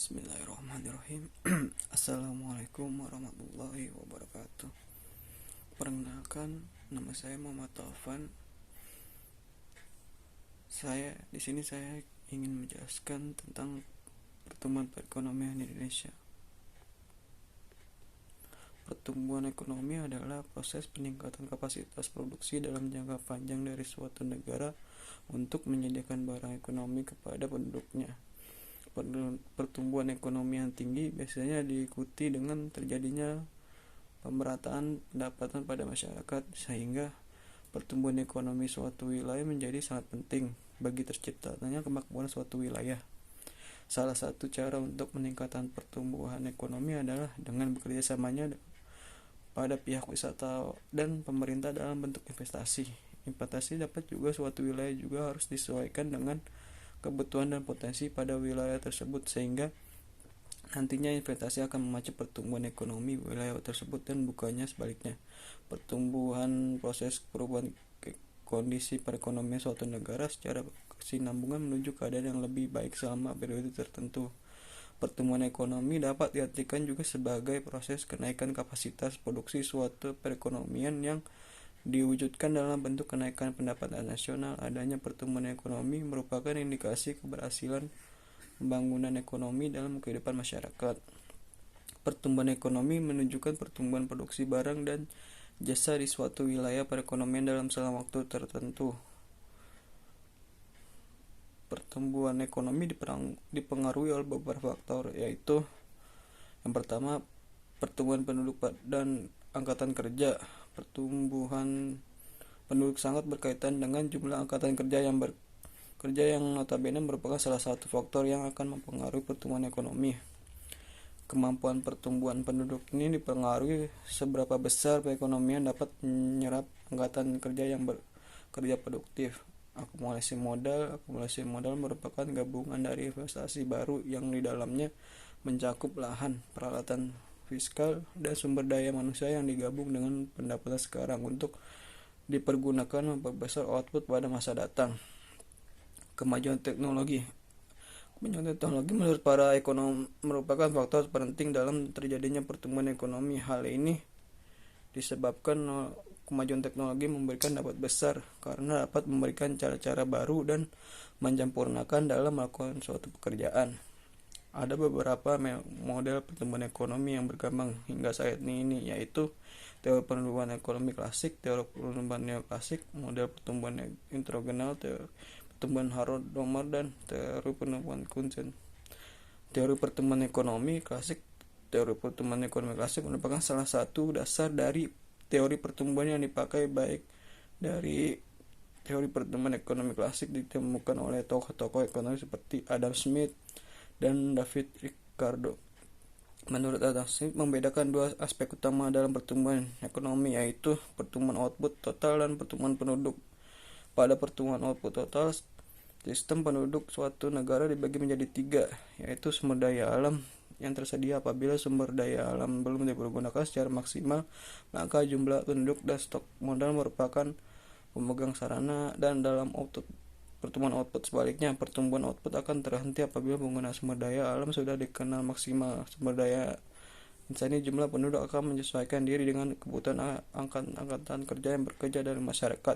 Bismillahirrahmanirrahim. Assalamualaikum warahmatullahi wabarakatuh. Perkenalkan, nama saya Muhammad Taufan. Saya ingin menjelaskan tentang pertumbuhan perekonomian Indonesia. Pertumbuhan ekonomi adalah proses peningkatan kapasitas produksi dalam jangka panjang dari suatu negara untuk menyediakan barang ekonomi kepada penduduknya. Pertumbuhan ekonomi yang tinggi biasanya diikuti dengan terjadinya pemerataan pendapatan pada masyarakat, sehingga pertumbuhan ekonomi suatu wilayah menjadi sangat penting bagi terciptanya kemakmuran suatu wilayah. Salah satu cara untuk meningkatkan pertumbuhan ekonomi adalah dengan bekerja samanya pada pihak wisata dan pemerintah dalam bentuk investasi. Investasi dapat juga suatu wilayah juga harus disesuaikan dengan kebutuhan dan potensi pada wilayah tersebut, sehingga nantinya investasi akan memacu pertumbuhan ekonomi wilayah tersebut dan bukannya sebaliknya. Proses perubahan kondisi perekonomian suatu negara secara kesinambungan menuju keadaan yang lebih baik selama periode tertentu. Pertumbuhan ekonomi dapat diartikan juga sebagai proses kenaikan kapasitas produksi suatu perekonomian yang diwujudkan dalam bentuk kenaikan pendapatan nasional. Adanya pertumbuhan ekonomi merupakan indikasi keberhasilan pembangunan ekonomi dalam kehidupan masyarakat. Pertumbuhan ekonomi menunjukkan pertumbuhan produksi barang dan jasa di suatu wilayah perekonomian dalam selama waktu tertentu. Pertumbuhan ekonomi dipengaruhi oleh beberapa faktor, yaitu yang pertama, pertumbuhan penduduk dan angkatan kerja. Pertumbuhan penduduk sangat berkaitan dengan jumlah angkatan kerja yang notabene merupakan salah satu faktor yang akan mempengaruhi pertumbuhan ekonomi. Kemampuan pertumbuhan penduduk ini dipengaruhi seberapa besar perekonomian dapat menyerap angkatan kerja yang bekerja produktif. Akumulasi modal merupakan gabungan dari investasi baru yang di dalamnya mencakup lahan, peralatan fiskal, dan sumber daya manusia yang digabung dengan pendapatan sekarang untuk dipergunakan memperbesar output pada masa datang. Kemajuan teknologi menurut para ekonom merupakan faktor penting dalam terjadinya pertumbuhan ekonomi. Hal ini disebabkan kemajuan teknologi memberikan dapat besar karena dapat memberikan cara-cara baru dan mencampurnakan dalam melakukan suatu pekerjaan. Ada beberapa model pertumbuhan ekonomi yang berkembang hingga saat ini, yaitu teori pertumbuhan ekonomi klasik, teori pertumbuhan neoklasik, model pertumbuhan introgenal, teori pertumbuhan Harrod-Domar, dan teori pertumbuhan Kuhn. Teori pertumbuhan ekonomi klasik merupakan salah satu dasar dari teori pertumbuhan yang dipakai. Baik dari teori pertumbuhan ekonomi klasik ditemukan oleh tokoh-tokoh ekonomi seperti Adam Smith dan David Ricardo. Menurut Adam Smith, membedakan dua aspek utama dalam pertumbuhan ekonomi, yaitu pertumbuhan output total dan pertumbuhan penduduk. Pada pertumbuhan output total, sistem penduduk suatu negara dibagi menjadi tiga, yaitu sumber daya alam yang tersedia. Apabila sumber daya alam belum dipergunakan secara maksimal, maka jumlah penduduk dan stok modal merupakan pemegang sarana. Dan dalam pertumbuhan output sebaliknya, pertumbuhan output akan terhenti apabila penggunaan sumber daya alam sudah dikenal maksimal. Sumber daya insani, jumlah penduduk akan menyesuaikan diri dengan kebutuhan angkatan kerja yang bekerja dari masyarakat.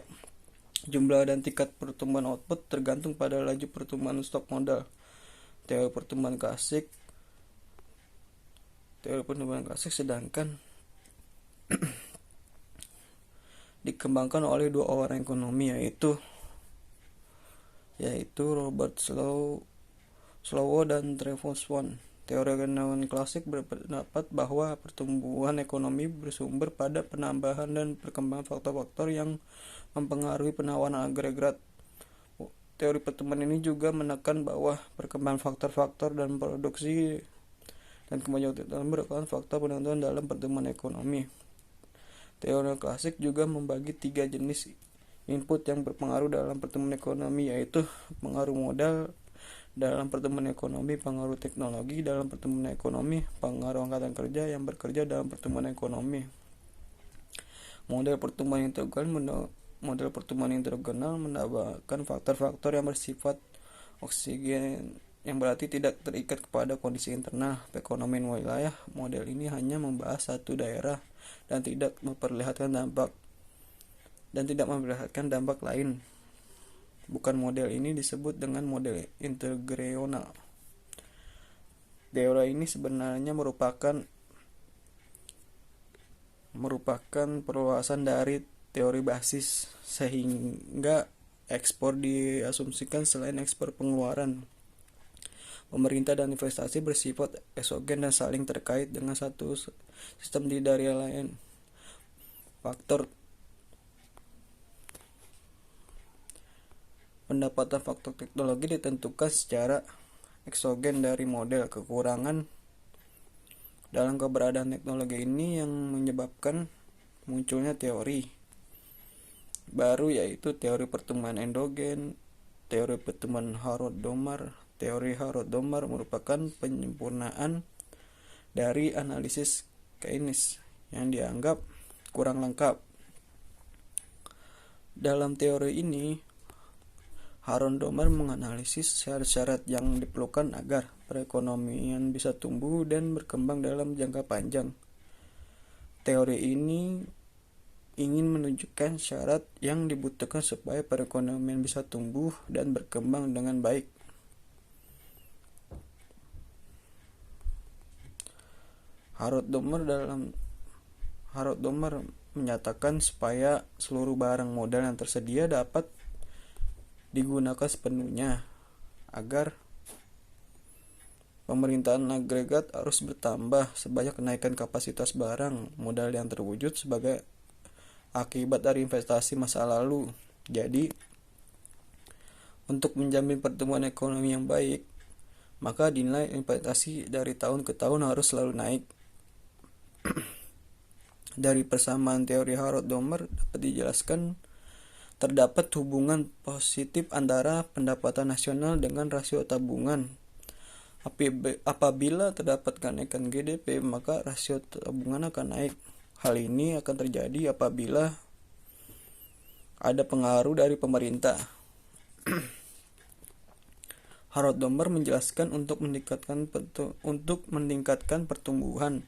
Jumlah dan tingkat pertumbuhan output tergantung pada laju pertumbuhan stok modal. Teori pertumbuhan klasik sedangkan dikembangkan oleh dua orang ekonomi, yaitu Robert Slowo dan Trevor Swan. Teori ekonomi klasik berpendapat bahwa pertumbuhan ekonomi bersumber pada penambahan dan perkembangan faktor-faktor yang mempengaruhi penawaran agregat. Teori pertumbuhan ini juga menekan bahwa perkembangan faktor-faktor dan produksi dan kemajuan teknologi merupakan faktor penentuan dalam pertumbuhan ekonomi. Teori klasik juga membagi tiga jenis input yang berpengaruh dalam pertumbuhan ekonomi, yaitu pengaruh modal dalam pertumbuhan ekonomi, pengaruh teknologi dalam pertumbuhan ekonomi, pengaruh angkatan kerja yang bekerja dalam pertumbuhan ekonomi. Model pertumbuhan introgenal menambahkan faktor-faktor yang bersifat yang berarti tidak terikat kepada kondisi internal perekonomian wilayah. Model ini hanya membahas satu daerah dan tidak memperlihatkan dampak lain. Bukan model ini disebut dengan model integrasional. Teori ini sebenarnya merupakan perluasan dari teori basis, sehingga ekspor diasumsikan selain ekspor pengeluaran. Pemerintah dan investasi bersifat eksogen dan saling terkait dengan satu sistem dari lain. Pendapatan faktor teknologi ditentukan secara eksogen dari model. Kekurangan dalam keberadaan teknologi ini yang menyebabkan munculnya teori baru, yaitu teori pertumbuhan endogen, teori pertumbuhan Harrod-Domar. Teori Harrod-Domar merupakan penyempurnaan dari analisis Keynes yang dianggap kurang lengkap. Dalam teori ini, Harrod-Domar menganalisis syarat-syarat yang diperlukan agar perekonomian bisa tumbuh dan berkembang dalam jangka panjang. Teori ini ingin menunjukkan syarat yang dibutuhkan supaya perekonomian bisa tumbuh dan berkembang dengan baik. Harrod-Domar menyatakan supaya seluruh barang modal yang tersedia dapat digunakan sepenuhnya, agar pemerintahan agregat harus bertambah sebanyak kenaikan kapasitas barang modal yang terwujud sebagai akibat dari investasi masa lalu. Jadi, untuk menjamin pertumbuhan ekonomi yang baik, maka nilai investasi dari tahun ke tahun harus selalu naik. Dari persamaan teori Harrod-Domar dapat dijelaskan terdapat hubungan positif antara pendapatan nasional dengan rasio tabungan. Apabila terdapat kenaikan GDP, maka rasio tabungan akan naik. Hal ini akan terjadi apabila ada pengaruh dari pemerintah. Harrod-Domar menjelaskan untuk meningkatkan pertumbuhan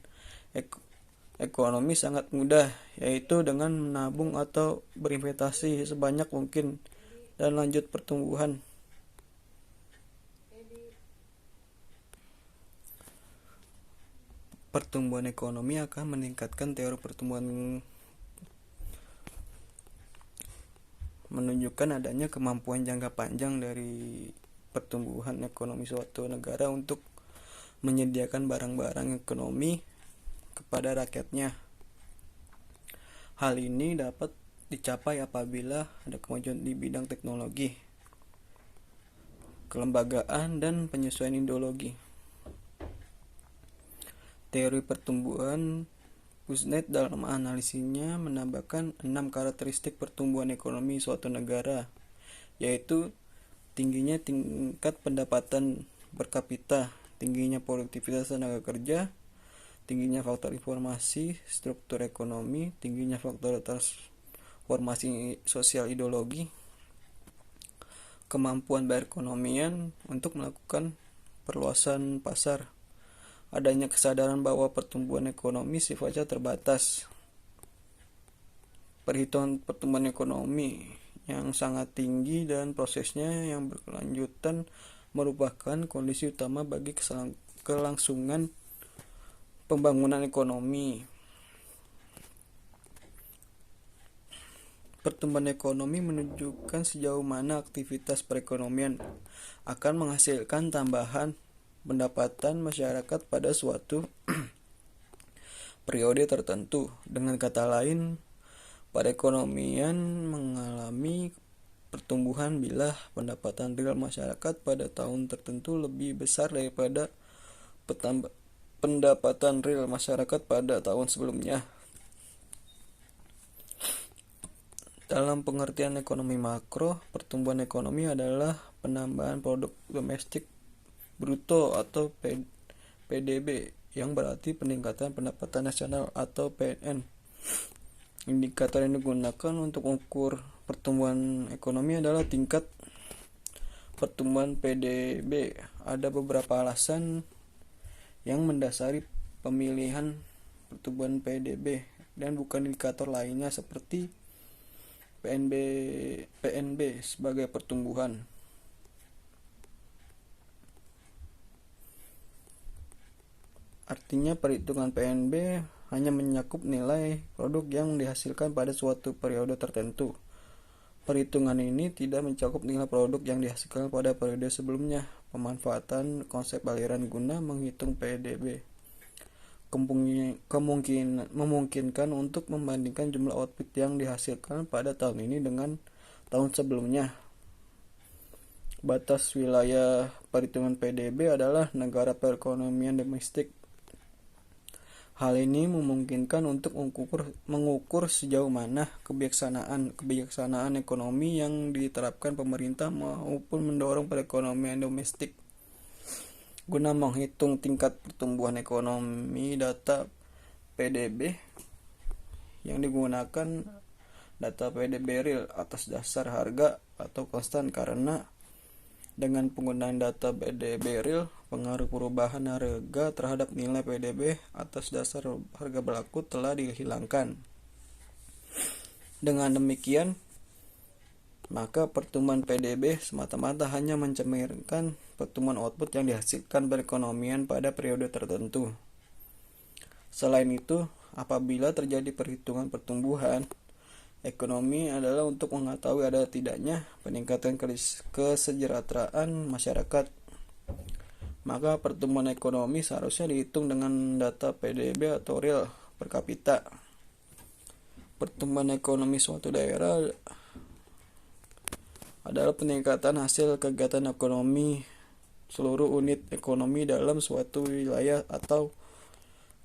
ekonomi sangat mudah, yaitu dengan menabung atau berinvestasi sebanyak mungkin dan lanjut pertumbuhan. Pertumbuhan ekonomi akan meningkatkan. Teori pertumbuhan menunjukkan adanya kemampuan jangka panjang dari pertumbuhan ekonomi suatu negara untuk menyediakan barang-barang ekonomi kepada rakyatnya. Hal ini dapat dicapai apabila ada kemajuan di bidang teknologi, kelembagaan, dan penyesuaian ideologi. Teori pertumbuhan Kuznets dalam analisisnya menambahkan 6 karakteristik pertumbuhan ekonomi suatu negara, yaitu tingginya tingkat pendapatan per kapita, tingginya produktivitas tenaga kerja, tingginya faktor informasi struktur ekonomi, tingginya faktor transformasi sosial ideologi, kemampuan perekonomian untuk melakukan perluasan pasar, adanya kesadaran bahwa pertumbuhan ekonomi sifatnya terbatas. Perhitungan pertumbuhan ekonomi yang sangat tinggi dan prosesnya yang berkelanjutan merupakan kondisi utama bagi kelangsungan pembangunan ekonomi. Pertumbuhan ekonomi menunjukkan sejauh mana aktivitas perekonomian akan menghasilkan tambahan pendapatan masyarakat pada suatu periode tertentu. Dengan kata lain, perekonomian mengalami pertumbuhan bila pendapatan real masyarakat pada tahun tertentu lebih besar daripada pendapatan real masyarakat pada tahun sebelumnya. Dalam pengertian ekonomi makro, pertumbuhan ekonomi adalah penambahan produk domestik bruto atau PDB, yang berarti peningkatan pendapatan nasional atau PNN. Indikator yang digunakan untuk mengukur pertumbuhan ekonomi adalah tingkat pertumbuhan PDB. Ada beberapa alasan yang mendasari pemilihan pertumbuhan PDB dan bukan indikator lainnya seperti PNB sebagai pertumbuhan. Artinya perhitungan PNB hanya mencakup nilai produk yang dihasilkan pada suatu periode tertentu. Perhitungan ini tidak mencakup nilai produk yang dihasilkan pada periode sebelumnya. Pemanfaatan konsep aliran guna menghitung PDB memungkinkan untuk membandingkan jumlah output yang dihasilkan pada tahun ini dengan tahun sebelumnya. Batas wilayah perhitungan PDB adalah negara perekonomian domestik. Hal ini memungkinkan untuk mengukur sejauh mana kebijaksanaan ekonomi yang diterapkan pemerintah maupun mendorong perekonomian domestik. Guna menghitung tingkat pertumbuhan ekonomi, data PDB yang digunakan data PDB real atas dasar harga atau konstan, karena dengan penggunaan data PDB real, pengaruh perubahan harga terhadap nilai PDB atas dasar harga berlaku telah dihilangkan. Dengan demikian, maka pertumbuhan PDB semata-mata hanya mencerminkan pertumbuhan output yang dihasilkan perekonomian pada periode tertentu. Selain itu, apabila terjadi perhitungan pertumbuhan ekonomi adalah untuk mengetahui ada tidaknya peningkatan kesejahteraan masyarakat, maka pertumbuhan ekonomi seharusnya dihitung dengan data PDB atau real per kapita. Pertumbuhan ekonomi suatu daerah adalah peningkatan hasil kegiatan ekonomi seluruh unit ekonomi dalam suatu wilayah atau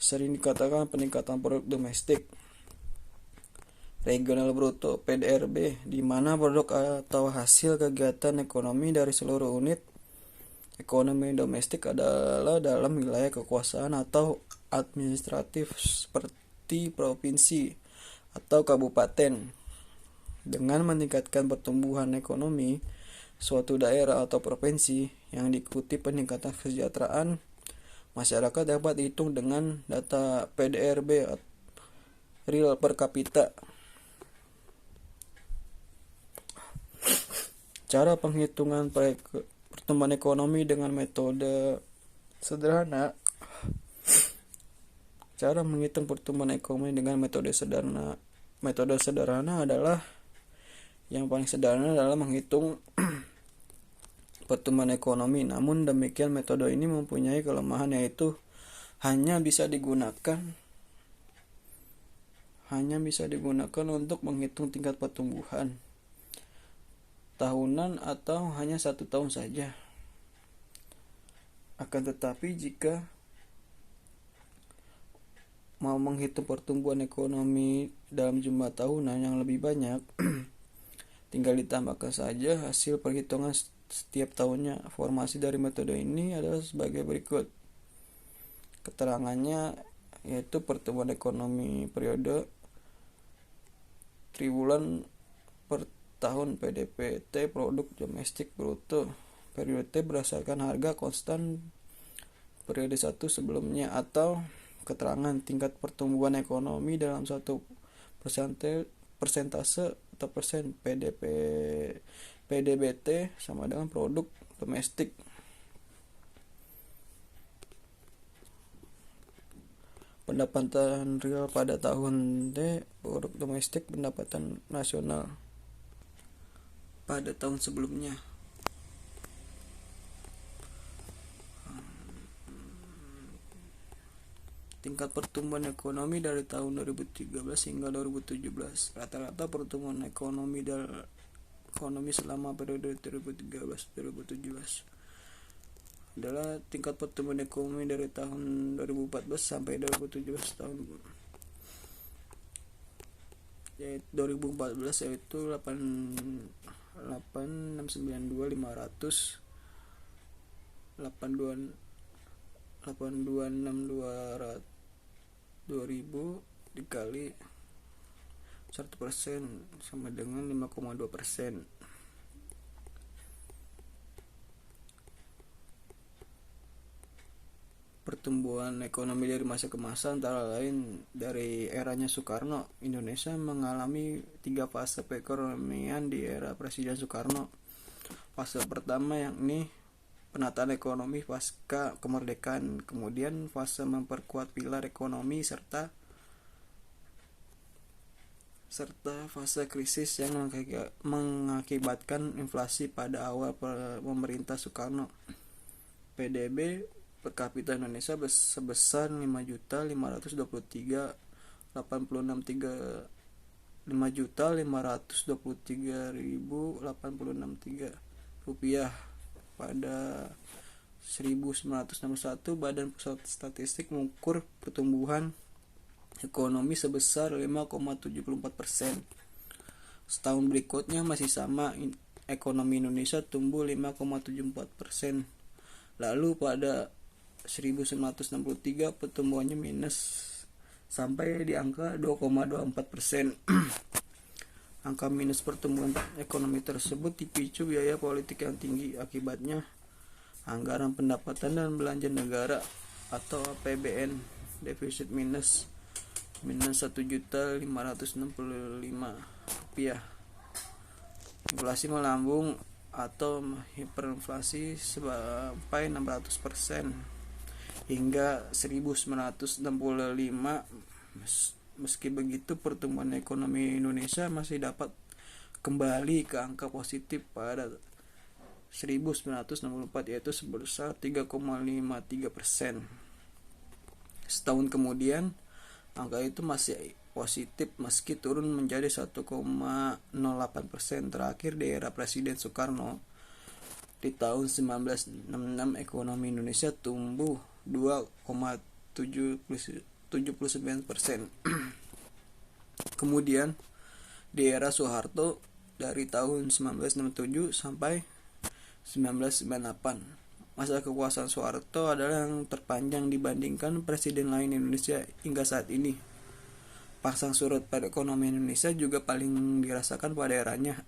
sering dikatakan peningkatan produk domestik. Regional bruto PDRB, di mana produk atau hasil kegiatan ekonomi dari seluruh unit ekonomi domestik adalah dalam wilayah kekuasaan atau administratif seperti provinsi atau kabupaten. Dengan meningkatkan pertumbuhan ekonomi suatu daerah atau provinsi yang diikuti peningkatan kesejahteraan masyarakat dapat dihitung dengan data PDRB real per kapita. Cara penghitungan pertumbuhan ekonomi dengan metode sederhana. Cara menghitung pertumbuhan ekonomi dengan metode sederhana adalah yang paling sederhana adalah menghitung pertumbuhan ekonomi. Namun demikian, metode ini mempunyai kelemahan, yaitu hanya bisa digunakan untuk menghitung tingkat pertumbuhan tahunan atau hanya 1 tahun saja. Akan tetapi, jika mau menghitung pertumbuhan ekonomi dalam jumlah tahunan yang lebih banyak, tinggal ditambahkan saja hasil perhitungan setiap tahunnya. Formasi dari metode ini adalah sebagai berikut. Keterangannya yaitu pertumbuhan ekonomi periode triwulan per tahun, PDPT produk domestik bruto periode T berdasarkan harga konstan periode 1 sebelumnya, atau keterangan tingkat pertumbuhan ekonomi dalam suatu persentase atau persen PDBT sama dengan produk domestik. Pendapatan real pada tahun T, produk domestik pendapatan nasional pada tahun sebelumnya. Tingkat pertumbuhan ekonomi dari tahun 2013 hingga 2017. Rata-rata pertumbuhan ekonomi selama periode 2013-2017 adalah tingkat pertumbuhan ekonomi dari tahun 2014 sampai 2017 tahun. 2014 yaitu 8,262 dikali 100% sama dengan 5,2%. pertumbuhan ekonomi dari masa ke masa, antara lain dari eranya Soekarno. Indonesia mengalami 3 fase perekonomian di era Presiden Soekarno. Fase pertama yakni penataan ekonomi pasca kemerdekaan, kemudian fase memperkuat pilar ekonomi serta fase krisis yang mengakibatkan inflasi pada awal pemerintah Soekarno. PDB per kapita Indonesia sebesar 5.523.086 rupiah pada 1961. Badan Pusat Statistik mengukur pertumbuhan ekonomi sebesar 5,74%. Setahun berikutnya masih sama, ekonomi Indonesia tumbuh 5,74%. Lalu pada 1963 pertumbuhannya minus sampai di angka 2,24%. Angka minus pertumbuhan ekonomi tersebut dipicu biaya politik yang tinggi. Akibatnya anggaran pendapatan dan belanja negara atau APBN defisit minus 1.565 rupiah. Inflasi melambung atau hiperinflasi sampai 600% hingga 1965. Meski begitu, pertumbuhan ekonomi Indonesia masih dapat kembali ke angka positif pada 1964, yaitu sebesar 3,53%. Setahun kemudian, angka itu masih positif meski turun menjadi 1,08%. Terakhir di era Presiden Soekarno, di tahun 1966 ekonomi Indonesia tumbuh 2,79%. Kemudian di era Soeharto dari tahun 1967 sampai 1998, masa kekuasaan Soeharto adalah yang terpanjang dibandingkan presiden lain Indonesia hingga saat ini. Pasang surut perekonomian Indonesia juga paling dirasakan pada eranya.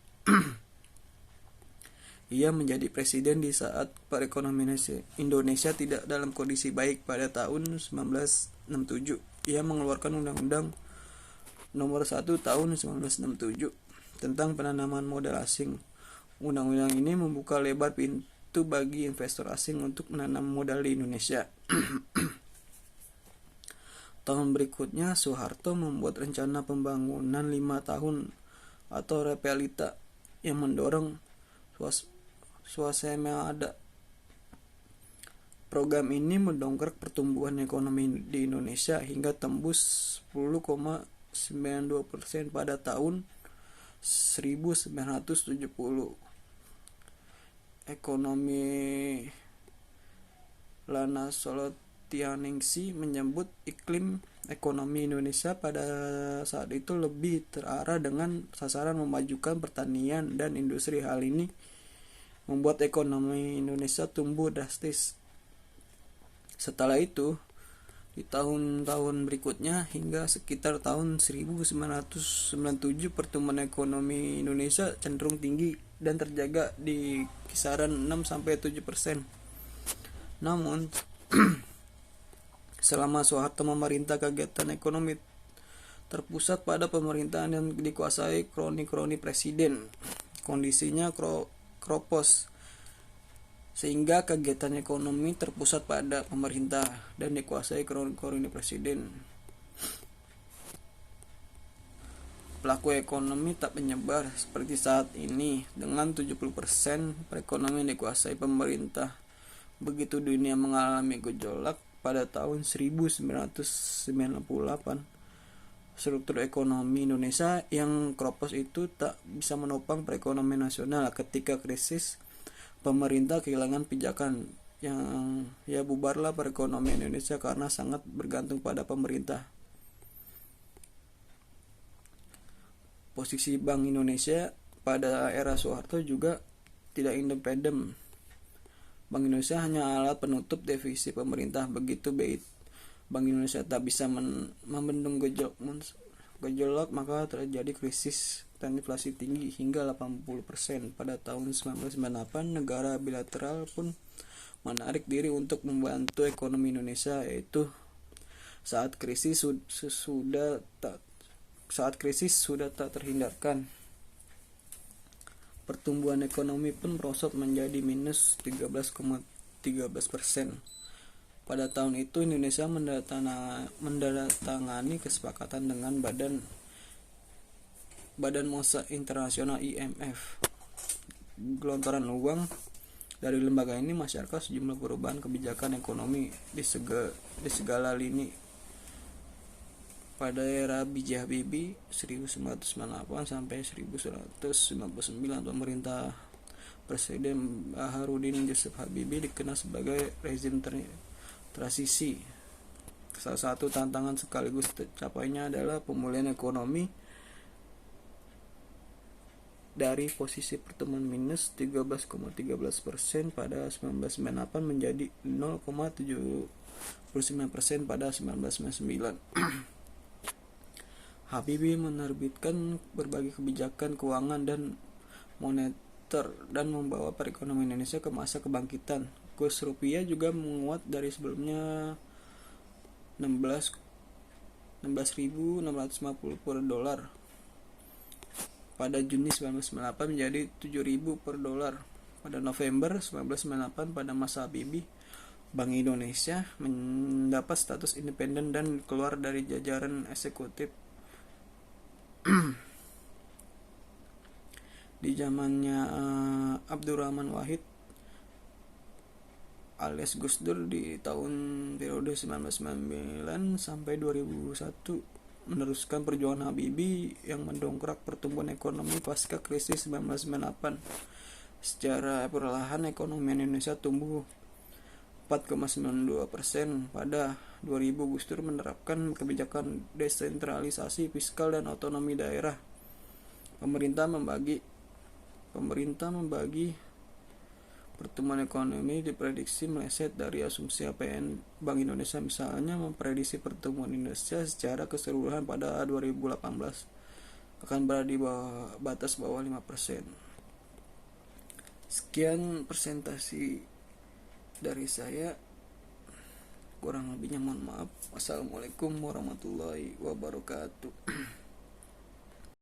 Ia menjadi presiden di saat perekonomian Indonesia tidak dalam kondisi baik. Pada tahun 1967, ia mengeluarkan Undang-Undang Nomor 1 Tahun 1967 tentang penanaman modal asing. Undang-undang ini membuka lebar pintu bagi investor asing untuk menanam modal di Indonesia. Tahun berikutnya, Soeharto membuat rencana pembangunan 5 tahun atau Repelita yang mendorong swasembada. Program ini mendongkrak pertumbuhan ekonomi di Indonesia hingga tembus 10,92% pada tahun 1970. Ekonomi Lana Solotianingsih menyebut iklim ekonomi Indonesia pada saat itu lebih terarah dengan sasaran memajukan pertanian dan industri. Hal ini membuat ekonomi Indonesia tumbuh drastis. Setelah itu, di tahun-tahun berikutnya hingga sekitar tahun 1997, pertumbuhan ekonomi Indonesia cenderung tinggi dan terjaga di kisaran 6-7%. Namun, selama Soeharto memerintah, kegiatan ekonomi terpusat pada pemerintahan yang dikuasai kroni-kroni presiden. Kondisinya kropos, sehingga kegiatan ekonomi terpusat pada pemerintah dan dikuasai kroni-kroni presiden. Pelaku ekonomi tak menyebar seperti saat ini dengan 70% perekonomian dikuasai pemerintah. Begitu dunia mengalami gejolak pada tahun 1998, struktur ekonomi Indonesia yang kropos itu tak bisa menopang perekonomian nasional. Ketika krisis, pemerintah kehilangan pijakan yang bubarlah perekonomian Indonesia karena sangat bergantung pada pemerintah. Posisi Bank Indonesia pada era Soeharto juga tidak independen. Bank Indonesia hanya alat penutup defisit pemerintah. Begitu Bank Indonesia tak bisa membendung gejolak, maka terjadi krisis dan inflasi tinggi hingga 80%. Pada tahun 1998, negara bilateral pun menarik diri untuk membantu ekonomi Indonesia, yaitu saat krisis sudah tak terhindarkan. Pertumbuhan ekonomi pun merosot menjadi minus 13,13%. Pada tahun itu Indonesia menandatangani kesepakatan dengan Badan Masa Internasional IMF. Gelontoran uang dari lembaga ini masyarakat sejumlah perubahan kebijakan ekonomi di segala lini. Pada era B.J. Habibie 1998 sampai 1999, pemerintah Presiden Baharudin Yusuf Habibie dikenal sebagai rezim transisi. Salah satu tantangan sekaligus tercapainya adalah pemulihan ekonomi dari posisi pertumbuhan minus 13,13% pada 1998 menjadi 0,79% pada 1999. Habibie menerbitkan berbagai kebijakan keuangan dan moneter dan membawa perekonomian Indonesia ke masa kebangkitan. Kurs rupiah juga menguat dari sebelumnya 16.650 per dolar pada Juni 1998 menjadi 7.000 per dolar. Pada November 1998 pada masa Habibie, Bank Indonesia mendapat status independen dan keluar dari jajaran eksekutif. Di zamannya Abdurrahman Wahid alias Gus Dur di tahun periode 1999 sampai 2001 meneruskan perjuangan Habibie yang mendongkrak pertumbuhan ekonomi pasca krisis 1998. Secara perlahan ekonomi Indonesia tumbuh 4,92%. Pada 2000 Gus Dur menerapkan kebijakan desentralisasi fiskal dan otonomi daerah. Pemerintah membagi pertumbuhan ekonomi diprediksi meleset dari asumsi APN Bank Indonesia, misalnya memprediksi pertumbuhan Indonesia secara keseluruhan pada 2018 akan berada di batas bawah 5%. Sekian presentasi dari saya, kurang lebihnya mohon maaf. Wassalamualaikum warahmatullahi wabarakatuh.